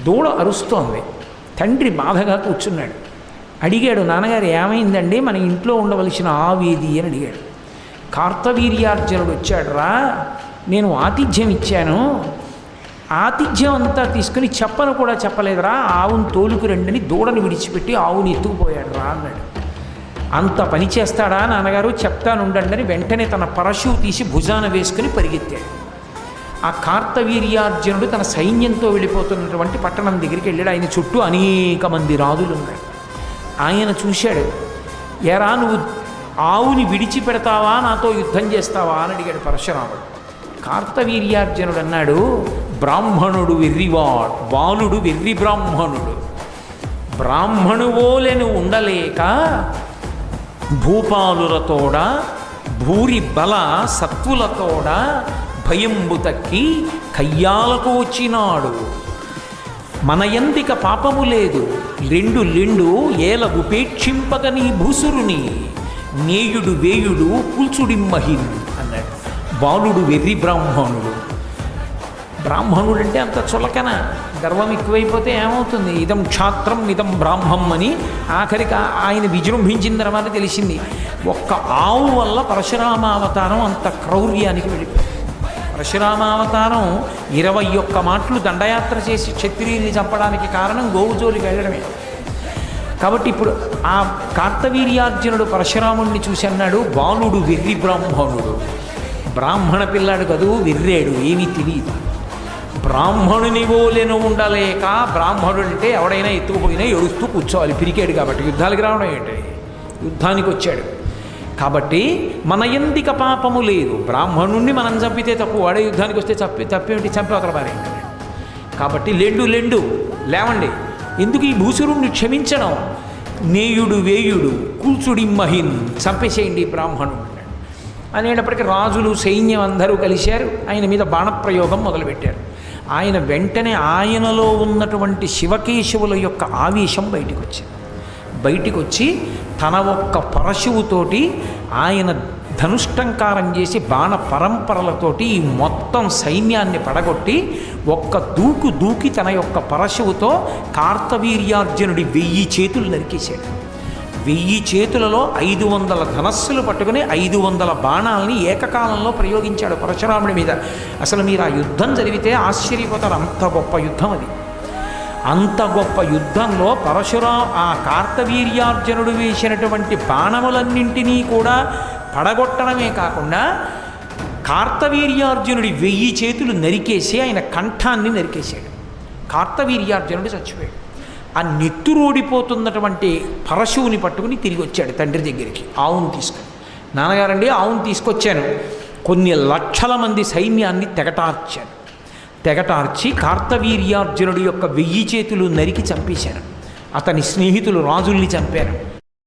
దూడ అరుస్తోంది. తండ్రి బాధగా కూర్చున్నాడు. అడిగాడు, నాన్నగారు ఏమైందండి, మన ఇంట్లో ఉండవలసిన ఆవేది అని అడిగాడు. కార్తవీర్యార్జునుడు వచ్చాడురా, నేను ఆతిథ్యం ఇచ్చాను, ఆతిథ్యం అంతా తీసుకుని చెప్పను కూడా చెప్పలేదురా, ఆవును తోలుకు రండని దూడని విడిచిపెట్టి ఆవుని ఎత్తుకుపోయాడు రా అన్నాడు. అంత పని చేస్తాడా నాన్నగారు, చెప్తానుండండి అని వెంటనే తన పరశువు తీసి భుజాన వేసుకుని పరిగెత్తాడు. ఆ కార్తవీర్యార్జునుడు తన సైన్యంతో వెళ్ళిపోతున్నటువంటి పట్టణం దగ్గరికి వెళ్ళాడు. ఆయన చుట్టూ అనేక మంది రాజులు ఉన్నారు. ఆయన చూశాడు. ఎరా, నువ్వు ఆవుని విడిచిపెడతావా, నాతో యుద్ధం చేస్తావా అని అడిగాడు పరశురాముడు. కార్తవీర్యార్జునుడు అన్నాడు, బ్రాహ్మణుడు వెర్రివాడు, బాలుడు వెర్రి బ్రాహ్మణుడు. బ్రాహ్మణువోలెను ఉండలేక భూపాలులతోడ భూరి బల సత్వులతోడ భయంబు తక్కి కయ్యాలకు వచ్చినాడు. మన ఎందిక పాపము లేదు, లెండు లెండు ఏల ఉపేక్షింపక నీ భూసురుని నేయుడు వేయుడు కూల్చుడిమ్మహిన్ అన్నాడు. బాలుడు వెర్రి బ్రాహ్మణుడు. బ్రాహ్మణుడు అంటే అంత చులకన, గర్వం ఎక్కువైపోతే ఏమవుతుంది, ఇదం క్షాత్రం ఇదం బ్రాహ్మం అని ఆఖరికి ఆయన విజృంభించిన తర్వాత తెలిసింది. ఒక్క ఆవు వల్ల పరశురామావతారం అంత క్రౌర్యానికి వెళ్ళిపోయింది. పరశురామావతారం 21 మాటలు దండయాత్ర చేసి క్షత్రియుల్ని చంపడానికి కారణం గోవు జోలికి వెళ్ళడమే. కాబట్టి ఇప్పుడు ఆ కార్తవీర్యార్జునుడు పరశురాముడిని చూసి అన్నాడు, బాలుడు వెర్రి బ్రాహ్మణుడు. బ్రాహ్మణ పిల్లాడు కదూ, వెర్రేడు, ఏమీ తెలియదు. బ్రాహ్మణుని ఓలెను ఉండలేక, బ్రాహ్మణుడు అంటే ఎవడైనా ఎత్తుకుపోయినా ఏడుస్తూ కూర్చోవాలి, పిరికాడు కాబట్టి యుద్ధాలకి రావడం ఏంటి, యుద్ధానికి వచ్చాడు కాబట్టి మన ఎందిక పాపము లేదు. బ్రాహ్మణుణ్ణి మనం చంపితే తప్పు, వాడే యుద్ధానికి వస్తే తప్పేమిటి, చంపేవతల బారేంటి. కాబట్టి లెండు లేవండి, ఎందుకు ఈ భూసురుణ్ణి క్షమించడం, నేయుడు వేయుడు కూల్చుడిమ్మహిన్, చంపేసేయండి బ్రాహ్మణుడు అనేటప్పటికీ రాజులు సైన్యం అందరూ కలిశారు. ఆయన మీద బాణప్రయోగం మొదలుపెట్టారు. ఆయన వెంటనే ఆయనలో ఉన్నటువంటి శివకేశవుల యొక్క ఆవేశం బయటికి వచ్చి తన ఒక్క పరశువుతోటి ఆయన ధనుష్టంకారం చేసి బాణ పరంపరలతోటి ఈ మొత్తం సైన్యాన్ని పడగొట్టి ఒక్క దూకి తన యొక్క పరశువుతో కార్తవీర్యార్జునుడి 1000 చేతులు నరికేశాడు. 1000 చేతులలో 500 ధనస్సులు పట్టుకుని 500 బాణాలని ఏకకాలంలో ప్రయోగించాడు పరశురాముడి మీద. అసలు మీరు ఆ యుద్ధం జరిగితే ఆశ్చర్యపోతారు, అంత గొప్ప యుద్ధం అది. అంత గొప్ప యుద్ధంలో ఆ కార్తవీర్యార్జునుడు వేసినటువంటి బాణములన్నింటినీ కూడా పడగొట్టడమే కాకుండా కార్తవీర్యార్జునుడి 1000 చేతులు నరికేసి ఆయన కంఠాన్ని నరికేశాడు. కార్తవీర్యార్జునుడు చచ్చిపోయాడు. ఆ నెత్తురోడిపోతున్నటువంటి పరశువుని పట్టుకుని తిరిగి వచ్చాడు తండ్రి దగ్గరికి ఆవును తీసుకొని. నాన్నగారండి, ఆవును తీసుకొచ్చాను. కొన్ని లక్షల మంది సైన్యాన్ని తెగటార్చి కార్తవీర్యార్జునుడి యొక్క 1000 చేతులు నరికి చంపేశాను. అతని స్నేహితులు రాజుల్ని చంపారు.